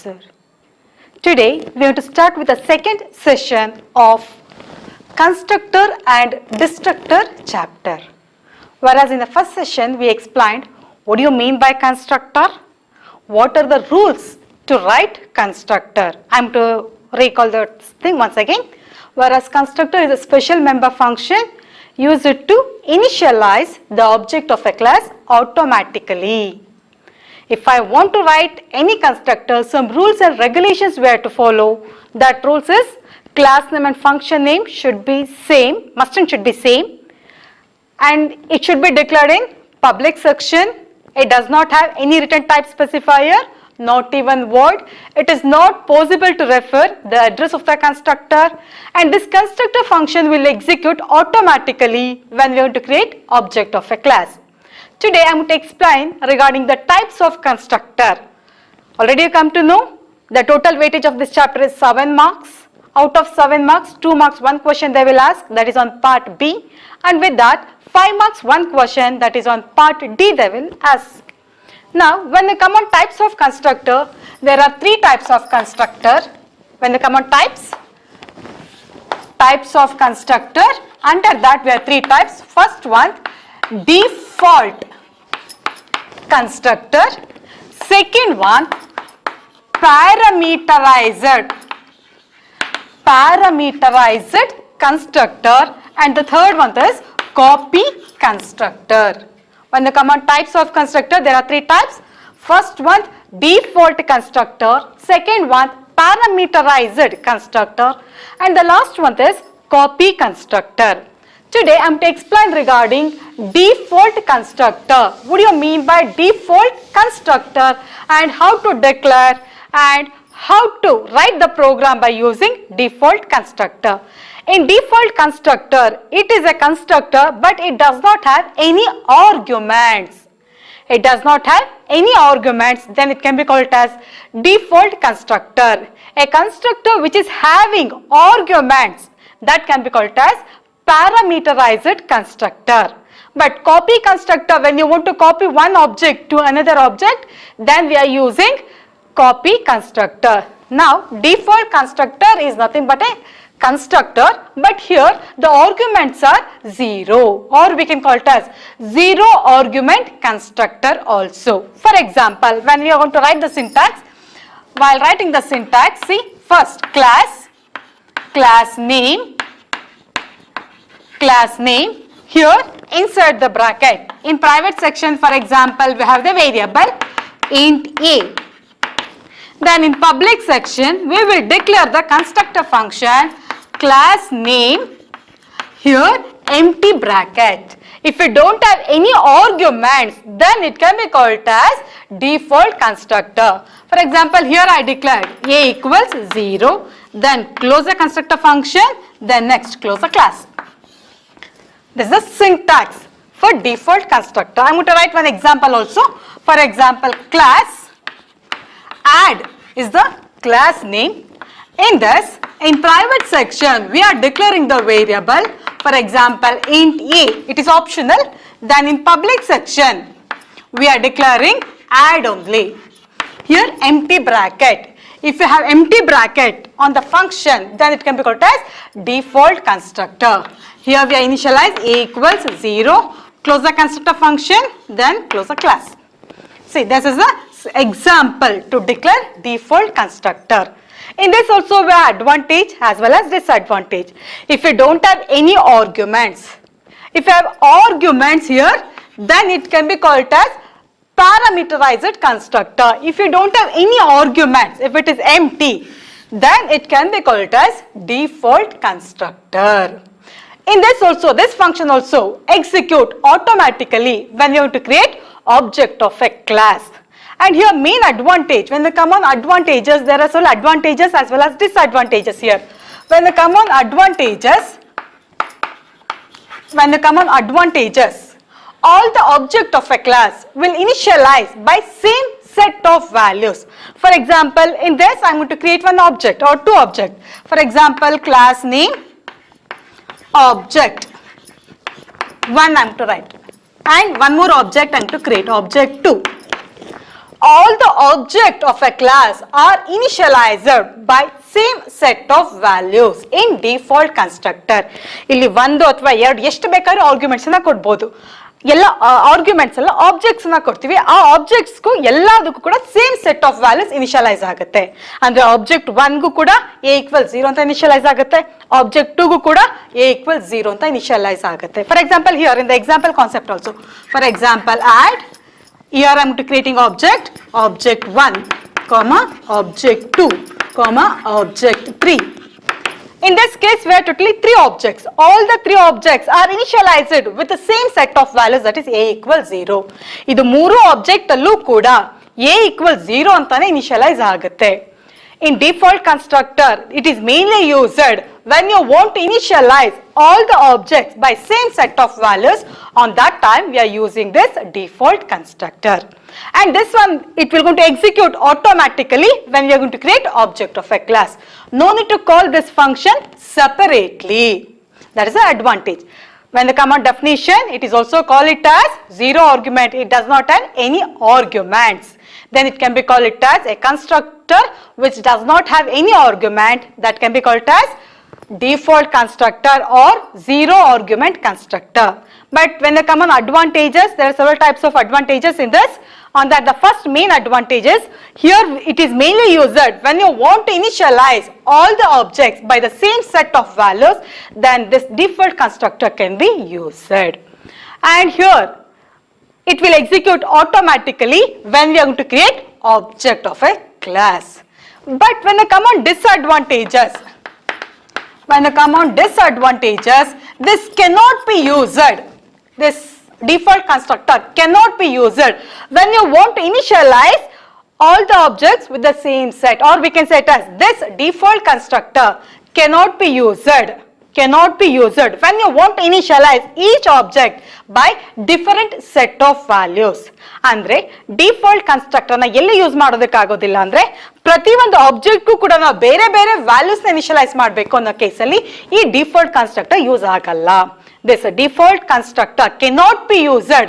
answer. Today we are going to start with the second session of constructor and destructor chapter. Whereas in the first session we explained what do you mean by constructor, what are the rules to write constructor. I am to recall that thing once again. Whereas constructor is a special member function used to initialize the object of a class automatically. If I want to write any constructor, some rules and regulations we have to follow. That rules is class name and function name should be same, must and should be same, and it should be declared in public section. It does not have any return type specifier, not even void. It is not possible to refer the address of the constructor, and this constructor function will execute automatically when we want to create object of a class. Today I am going to explain regarding the types of constructor. Already you come to know the total weightage of this chapter is 7 marks. Out of 7 marks, 2 marks, 1 question they will ask, that is on part B, and with that 5 marks, 1 question, that is on part D they will ask. Now, when we come on types of constructor, there are 3 types of constructor. When we come on types of constructor, under that we have 3 types. First one, default constructor. Second one, parameterized constructor, and the third one is copy constructor. When they come on types of constructor, there are 3 types. First one, default constructor. Second one, parameterized constructor. And the last one is copy constructor. Today I am to explain regarding default constructor. What do you mean by default constructor, and how to declare and how to write the program by using default constructor. In default constructor, it is a constructor but it does not have any arguments. It does not have any arguments, then it can be called as default constructor. A constructor which is having arguments, that can be called as parameterized constructor. But copy constructor, when you want to copy one object to another object, then we are using copy constructor. Now, default constructor is nothing but a constructor, but here the arguments are 0, or we can call it as 0 argument constructor also. For example, when we are going to write the syntax, while writing the syntax, see, first class name, here insert the bracket. In private section, for example, we have the variable int a. Then in public section, we will declare the constructor function class name, here empty bracket. If you don't have any arguments, then it can be called as default constructor. For example, here I declared a equals 0, then close the constructor function, then next close the class. This is the syntax for default constructor. I am going to write one example also. For example, class add is the class name. In this, in private section, we are declaring the variable, for example, int a, it is optional. Then in public section, we are declaring add only. Here empty bracket. If you have empty bracket on the function, then it can be called as default constructor. Here we are initialize a equals 0, close the constructor function, then close the class. See, this is the example to declare default constructor. In this also we have advantage as well as disadvantage. If you don't have any arguments, if you have arguments here, then it can be called as parameterized constructor. If you don't have any arguments, if it is empty, then it can be called as default constructor. In this also, this function also execute automatically when you want to create object of a class. And here main advantage, when we come on advantages, there are several advantages as well as disadvantages here. When we come on advantages, all the object of a class will initialize by same set of values. For example, in this I am going to create one object or 2 objects. For example, class name, object 1 I am to write, and one more object I am to create, object 2. all the object of a class are initialized by same set of values in default constructor. ಇಲ್ಲಿ ಒಂದು ಅಥವಾ ಎರಡು ಎಷ್ಟು ಬೇಕಾದ್ರೂ arguments ಅನ್ನ ಕೊಡ್ಬೋದು. ಎಲ್ಲ arguments ಎಲ್ಲ ಆಬ್ಜೆಕ್ಟ್ಸ್ ನ ಕೊಡ್ತೀವಿ. ಆ ಆಬ್ಜೆಕ್ಟ್ಸ್ಗೂ ಎಲ್ಲದಕ್ಕೂ ಕೂಡ same set of values initialise ಆಗುತ್ತೆ. ಅಂದ್ರೆ ಆಬ್ಜೆಕ್ಟ್ 1ಗೂ ಕೂಡ a = 0 ಅಂತ ಇನಿಷಿಯಲೈಸ್ ಆಗುತ್ತೆ. ಆಬ್ಜೆಕ್ಟ್ 2ಗೂ ಕೂಡ a = 0 ಅಂತ ಇನಿಷಿಯಲೈಸ್ ಆಗುತ್ತೆ. For example here in the example concept also. For example add, here I am creating object 1, comma object 2, comma object 3. In this case, we have totally 3 objects. All the 3 objects are initialized with the same set of values, that is a = 0. ಇದು ಮೂರು object ಅಲ್ಲೂ ಕೂಡ a = 0 ಅಂತಾನೆ initialise ಆಗುತ್ತೆ. In default constructor, it is mainly used when you want to initialize all the objects by same set of values. On that time, we are using this default constructor. And this one, it will going to execute automatically when we are going to create object of a class. No need to call this function separately. That is the advantage. When the command definition, it is also call it as 0 argument. It does not have any arguments. Then it can be called it as a constructor which does not have any argument. That can be called as default constructor or 0 argument constructor. But when the command advantages, there are several types of advantages in this. On that, the first main advantage is here it is mainly used when you want to initialize all the objects by the same set of values, then this default constructor can be used. And here it will execute automatically when we are going to create object of a class. But when the command disadvantages, this cannot be used. This default constructor cannot be used when you want to initialize all the objects with the same set, or we can say it as this default constructor cannot be used when you want to initialize each object by different set of values. ಅಂದ್ರೆ default constructor ನ ಎಲ್ಲಿ use ಮಾಡೋದಕ್ಕಾಗೋದಿಲ್ಲ ಅಂದ್ರೆ ಪ್ರತಿ ಒಂದು ಆಬ್ಜೆಕ್ಟ್ಗೂ ಕೂಡ ನಾವು ಬೇರೆ ಬೇರೆ ವ್ಯಾಲ್ಯೂಸ್ ನ ಇನಿಷಿಯಲೈಸ್ ಮಾಡಬೇಕು ಅನ್ನೋ ಕೇಸಲ್ಲಿ ಈ ಡಿಫಾಲ್ಟ್ ಕನ್ಸ್ಟ್ರಕ್ಟರ್ ಯೂಸ್ ಆಗಲ್ಲ. This default constructor cannot be used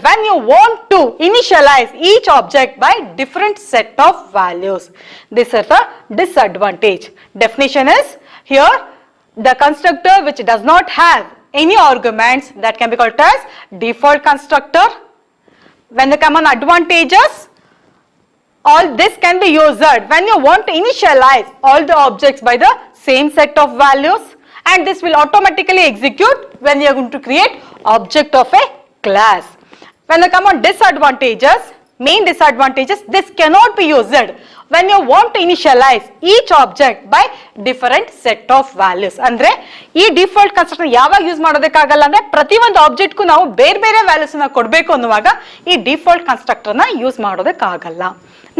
when you want to initialize each object by different set of values. This is the disadvantage. Definition is here the constructor which does not have any arguments, that can be called as default constructor. When the command advantages, all this can be used when you want to initialize all the objects by the same set of values, and this will automatically execute when you are going to create object of a class. When the command disadvantages, main disadvantages, this cannot be used when you want to initialize each object by different set of values. ಅಂದ್ರೆ ಈ default constructor ಯಾವಾಗ use ಮಾಡೋದಕ್ಕಾಗಲ್ಲ ಅಂದ್ರೆ ಪ್ರತಿ ಒಂದು object ಗೂ ನಾವು ಬೇರೆ ಬೇರೆ ವ್ಯಾಲ್ಯೂಸ್ ನ ಕೊಡಬೇಕು ಅನ್ನುವಾಗ ಈ ಡಿಫಾಲ್ಟ್ ಕನ್ಸ್ಟ್ರಕ್ಟರ್ ನ use ಮಾಡೋದಕ್ಕಾಗಲ್ಲ.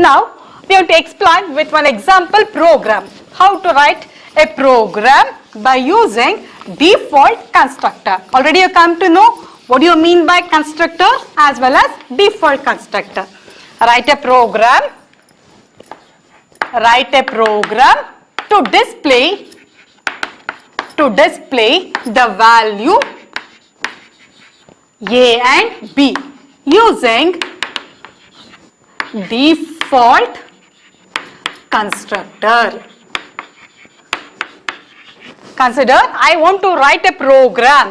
Now we have to explain with one example program how to write a program by using default constructor. Already you come to know what do you mean by constructor as well as default constructor. Write a program to display the value a and b using default constructor. Consider, I want to write a program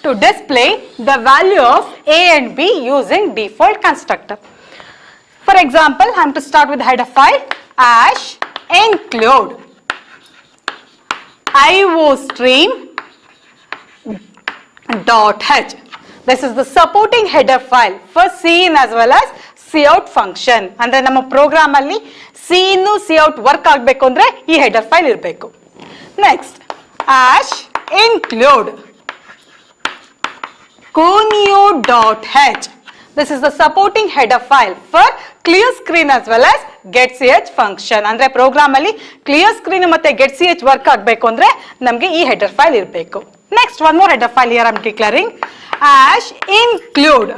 to display the value of a and b using default constructor. For example, I am to start with header file as include iostream.h. This is the supporting header file for cin as well as cout function. ಅಂದ್ರೆ ನಮ್ಮ program ಅಲ್ಲಿ cin cout work ಆಗಬೇಕು ಅಂದ್ರೆ ಈ header file ಇರಬೇಕು. Next as include conio.h. This is the supporting header file for clear screen as well as getch function. ಅಂದ್ರೆ program ಅಲ್ಲಿ clear screen ಮತ್ತೆ getch ವರ್ಕ್ ಆಗಬೇಕು ಅಂದ್ರೆ ನಮಗೆ ಈ ಹೆಡರ್ ಫೈಲ್ ಇರಬೇಕು. Next, one more header file here I am declaring as include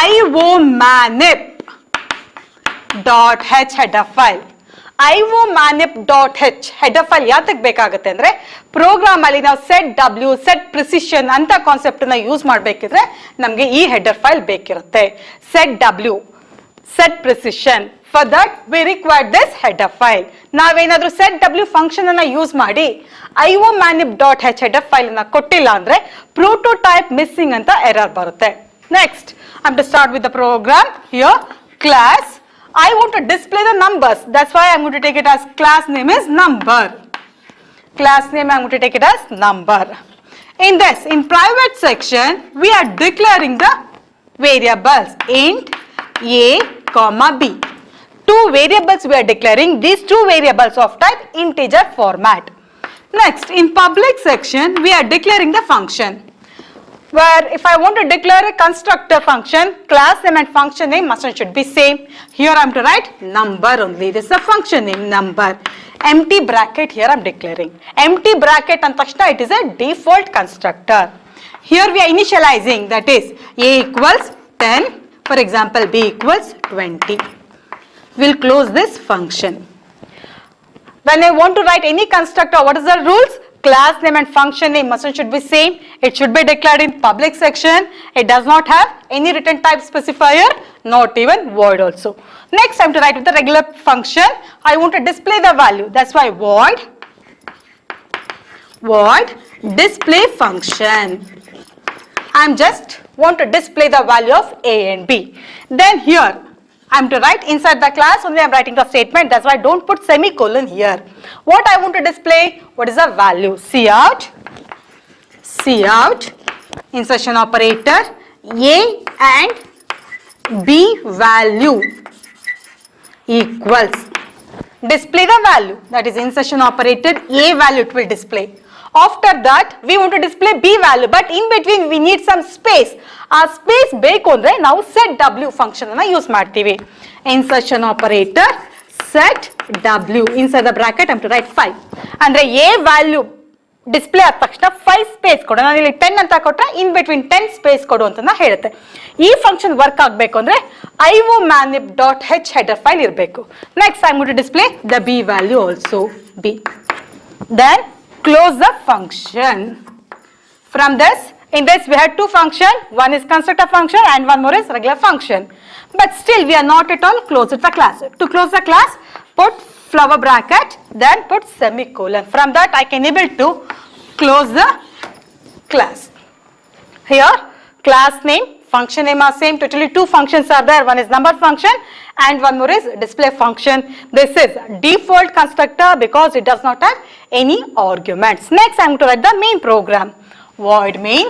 iomanip.h header file. iomanip.h header file ಯಾತಕ್ಕೆ ಬೇಕಾಗುತ್ತೆ ಅಂದ್ರೆ ಪ್ರೋಗ್ರಾಮ್ ಅಲ್ಲಿ ನಾವು ಸೆಟ್ ಡಬ್ಲ್ಯೂ ಸೆಟ್ ಪ್ರಿಸಿಷನ್ ಅಂತ ಕಾನ್ಸೆಪ್ಟ್ ನ ಯೂಸ್ ಮಾಡಬೇಕಿದ್ರೆ ನಮಗೆ ಈ ಹೆಡರ್ ಫೈಲ್ ಬೇಕಿರುತ್ತೆ. Set W set precision, for that we require this header file. ನಾವೇನಾದ್ರೂ ಸೆಟ್ ಡಬ್ಲ್ಯೂ ಫಂಕ್ಷನ್ ಅನ್ನ ಯೂಸ್ ಮಾಡಿ iomanip.h ಹೆಡರ್ ಫೈಲ್ ಅನ್ನ ಕೊಟ್ಟಿಲ್ಲ ಅಂದ್ರೆ ಪ್ರೋಟೋಟೈಪ್ ಮಿಸ್ಸಿಂಗ್ ಅಂತ ಎರರ್ ಬರುತ್ತೆ. Next I am to start with the program. Here class, I want to display the numbers. That's why I'm going to take it as class name is number. Class name I'm going to take it as number. In this, in private section, we are declaring the variables int a comma b. Two variables we are declaring. These two variables of type integer format. Next, in public section, we are declaring the function. Where if I want to declare a constructor function, class name and function name should be same. Here I am to write number only. This is a function name number. Empty bracket here I am declaring. Empty bracket and takshana it is a default constructor. Here we are initializing, that is a equals 10. For example, b equals 20. We'll close this function. When I want to write any constructor, what is the rules? Class name and function name should be same. It should be declared in public section. It does not have any written type specifier, not even void also. Next, I am to write with the regular function. I want to display the value. That's why void display function. I am just want to display the value of a and b. Then here I am to write inside the class only I am writing the statement. That's why don't put semicolon here. What I want to display? What is the value? Cout, insertion operator, a and b value equals. Display the value, that is insertion operator, a value it will display. After that we want to display b value, but in between we need some space. ಆ space ಬೇಕು ಅಂದ್ರೆ ನಾವು set w function ಅನ್ನ use ಮಾಡ್ತೀವಿ. Insertion operator set w inside the bracket I am to write 5. ಅಂದ್ರೆ a value display ಆದ ತಕ್ಷಣ 5 space ಕೊಡು. ನಾನು ಇಲ್ಲಿ 10 ಅಂತ ಕೊಟ್ರೆ ಇನ್ ಬಿಟ್ವೀನ್ 10 ಸ್ಪೇಸ್ ಕೊಡು ಅಂತ ಹೇಳುತ್ತೆ. ಈ ಫಂಕ್ಷನ್ ವರ್ಕ್ ಆಗಬೇಕು ಅಂದ್ರೆ iomanip.h ಹೆಡರ್ ಫೈಲ್ ಇರಬೇಕು. Next I am going to display the b value also b. Then close the function. From this, in this we had two functions. One is constructor function and one more is regular function. But still we are not at all close the class. To close the class, put flower bracket, then put semicolon. From that I can able to close the class. Here class name, function name are same. Totally two functions are there. One is number function and one more is display function. This is default constructor because it does not have any arguments. Next I am going to write the main program. Void main.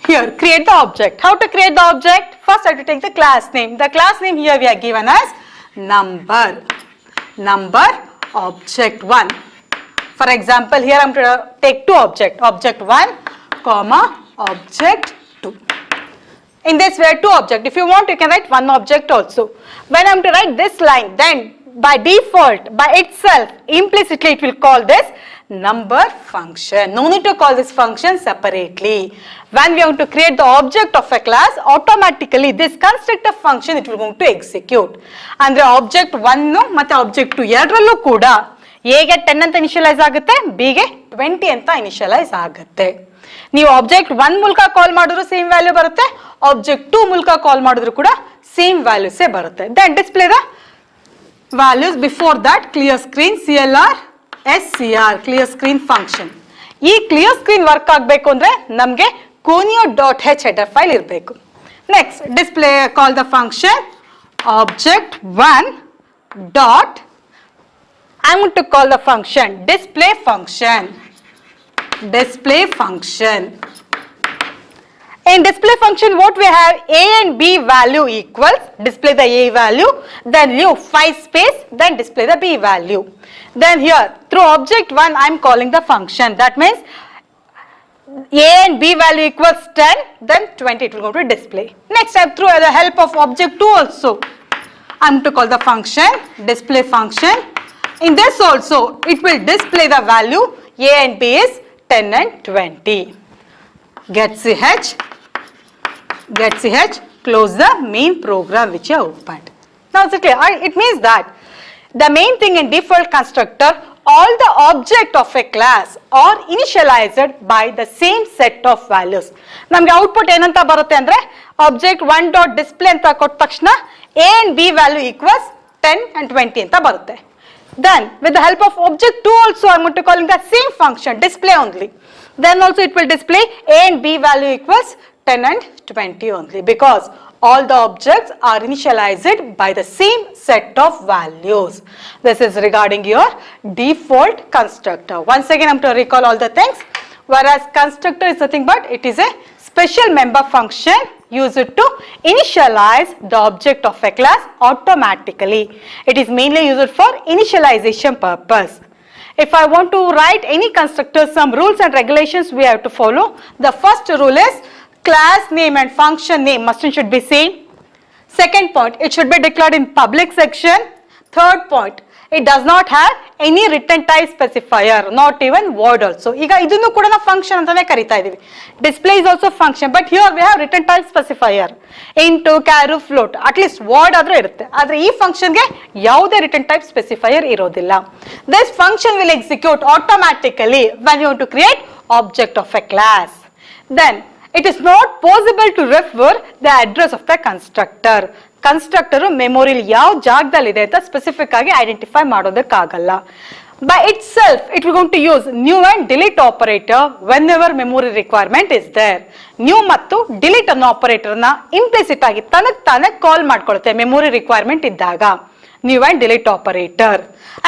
Here create the object. How to create the object? First I have to take the class name. The class name here we are given as number object 1. For example, here I am to take two objects, object 1 comma object 2. In this we have two objects. If you want you can write one object also. When I am to write this line, then by default, by itself, implicitly it will call this number function. No need to call this function separately. When we want to create the object of a class, automatically this constructor function it will going to execute. Andre object 1 ಮತ್ತೆ object 2 ಎರಡರಲ್ಲೂ ಕೂಡ a ಗೆ 10 ಅಂತ initialise ಆಗುತ್ತೆ, b ಗೆ 20 ಅಂತ initialise ಆಗುತ್ತೆ. ನೀವು object 1 ಮೂಲಕ ಕಾಲ್ ಮಾಡಿದ್ರು ಸೇಮ್ ವ್ಯಾಲ್ಯೂ ಬರುತ್ತೆ, object 2 ಮೂಲಕ ಕಾಲ್ ಮಾಡಿದ್ರು ಕೂಡ ಸೇಮ್ ವ್ಯಾಲ್ಯೂಸ್ ಬರುತ್ತೆ. Then display the values. Before that clear screen CLR SCR clear screen function. ಈ clear screen ವರ್ಕ್ ಆಗಬೇಕು ಅಂದ್ರೆ ನಮಗೆ conio.h ಹೆಡರ್ ಫೈಲ್ ಇರಬೇಕು. Next display call the function object 1 dot I am going to call the function display function. In display function what we have, a and b value equals, display the a value, then leave 5 space, then display the b value. Then here through object 1 I am calling the function. That means a and b value equals 10, then 20 it will go to display. Next I have through the help of object 2 also I am to call the function display function. In this also it will display the value a and b is 10 and 20. Get ch close the main program which you have opened. Now it's clear. It means that the main thing in default constructor, all the object of a class are initialized by the same set of values. ನಮಗೆ output ಏನಂತ ಬರುತ್ತೆ ಅಂದ್ರೆ object 1 dot display ಅಂತ ಕೊಟ್ಟ ತಕ್ಷಣ a and b value equals 10 and 20 ಅಂತ ಬರುತ್ತೆ. Then with the help of object 2 also I'm going to calling the same function display only. Then also it will display a and b value equals 10 and 20 only, because all the objects are initialized by the same set of values. This is regarding your default constructor. Once again I'm to recall all the things. Whereas constructor is nothing but it is a special member function used to initialize the object of a class automatically. It is mainly used for initialization purpose. If I want to write any constructor, some rules and regulations we have to follow. The first rule is class name and function name must and should be same. Second point, it should be declared in public section. Third point, it does not have any return type specifier, not even void also. ಈಗ ಇದನ್ನು ಕೂಡ ನಾವು function ಅಂತಾನೆ ಕರಿತಾ ಇದೀವಿ. Display is also function, but here we have return type specifier. Int, char, float, at least void ಆದ್ರೂ ಇರುತ್ತೆ. ಆದ್ರೆ ಈ ಫಂಕ್ಷನ್ಗೆ ಯಾವುದೇ return type specifier ಇರೋದಿಲ್ಲ. This function will execute automatically when you want to create object of a class. Then it is not possible to refer the address of the constructor. Constructor ಮೆಮೊರಿಲಿ ಯಾವ ಜಾಗದಲ್ಲಿ ಇದೆ ಅಂತ ಸ್ಪೆಸಿಫಿಕ್ ಆಗಿ identify ಮಾಡೋದಕ್ಕಾಗಲ್ಲ. By itself it will going to use new and delete operator whenever memory requirement is there. New ಮತ್ತು delete ಅನ್ನೋ operator ನ ಇಂಪ್ಲಿಸಿಟ್ ಆಗಿ ತನಗೆ ತಾನೇ ಕಾಲ್ ಮಾಡ್ಕೊಳ್ಳುತ್ತೆ ಮೆಮೊರಿ ರಿಕ್ವೈರ್ಮೆಂಟ್ ಇದ್ದಾಗ. New and delete operator.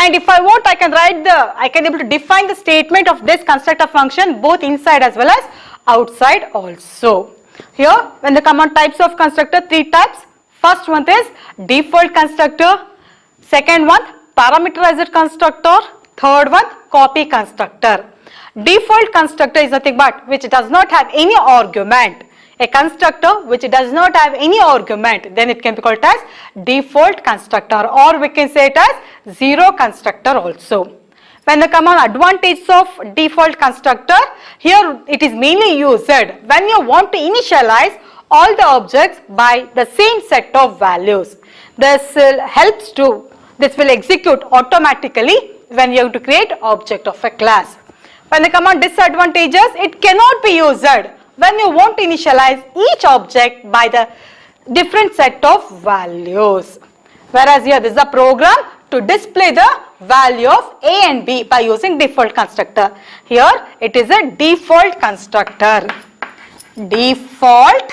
And if I want, I can able to define the statement of this constructor function both inside as well as outside also. Here when the command types of constructor, 3 types. First one is default constructor, second one parameterized constructor, third one copy constructor. Default constructor is nothing but which does not have any argument. A constructor which does not have any argument, then it can be called as default constructor, or we can say it as zero constructor also. When the command advantage of default constructor, here it is mainly used when you want to initialize all the objects by the same set of values. This will execute automatically when you have to create object of a class. When the command disadvantages, it cannot be used when you want to initialize each object by the different set of values. Whereas here this is a program to display the value of a and b by using default constructor. Here it is a default constructor. Default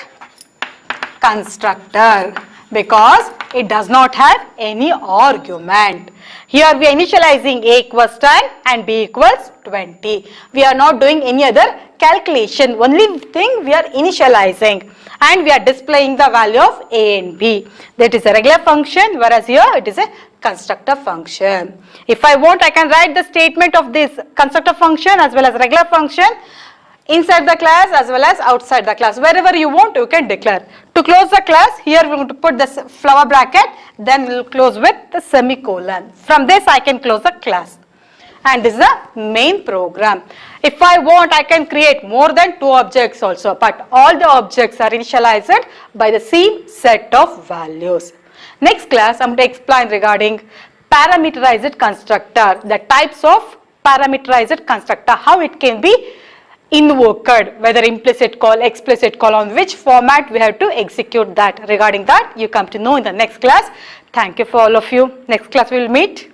constructor because it does not have any argument. Here we are initializing a equals 10 and b equals 20. We are not doing any other calculation. Only thing we are initializing, and we are displaying the value of a and b. That is a regular function, whereas here it is a constructor function. If I want, I can write the statement of this constructor function as well as regular function inside the class as well as outside the class. Wherever you want, you can declare. To close the class, here we are going to put this flower bracket, then we will close with the semicolon. From this I can close the class. And this is the main program. If I want, I can create more than 2 objects also, but all the objects are initialized by the same set of values. Next class, I am going to explain regarding parameterized constructor, the types of parameterized constructor, how it can be invoked, whether implicit call, explicit call, on which format we have to execute that. Regarding that, you come to know in the next class. Thank you for all of you. Next class we will meet.